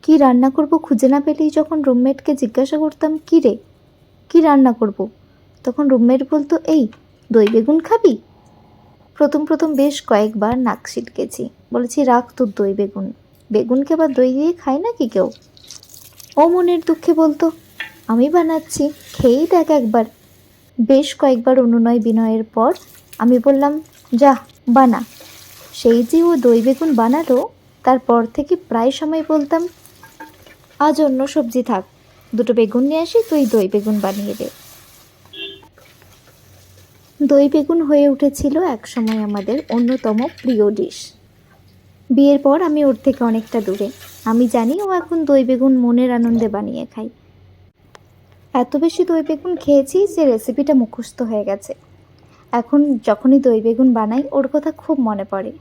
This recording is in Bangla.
কি রান্না করব খুঁজে না পেলেই যখন রুমমেটকে জিজ্ঞাসা করতাম, কী রে কী রান্না করব, তখন রুমমেট বলতো, এই দই বেগুন খাবি। প্রথম প্রথম বেশ কয়েকবার নাক সিটকেছি, বলেছি রাখ তোর দই বেগুন, বেগুনকে আবার দই দিয়ে খায় নাকি কেউ। ও মনের দুঃখে বলতো, আমি বানাচ্ছি, খেয়েই দেখ একবার। বেশ কয়েকবার অনুনয় বিনয়ের পর আমি বললাম, যা বানা। সেই যে ও দই বেগুন বানালো, তারপর থেকে প্রায় সময় বলতাম, আজ অন্য সবজি থাক, দুটো বেগুন নিয়ে আসি, তুই দই বেগুন বানিয়ে দে। দই বেগুন হয়ে উঠেছিল একসময় আমাদের অন্যতম প্রিয় ডিশ। বিয়ের পর আমি ওর থেকে অনেকটা দূরে। আমি জানি ও এখন দই বেগুন মনের আনন্দে বানিয়ে খায়। এত বেশি দই বেগুন খেয়েছি যে রেসিপিটা মুখস্থ হয়ে গেছে। এখন যখনই দই বেগুন বানাই ওর কথা খুব মনে পড়ে।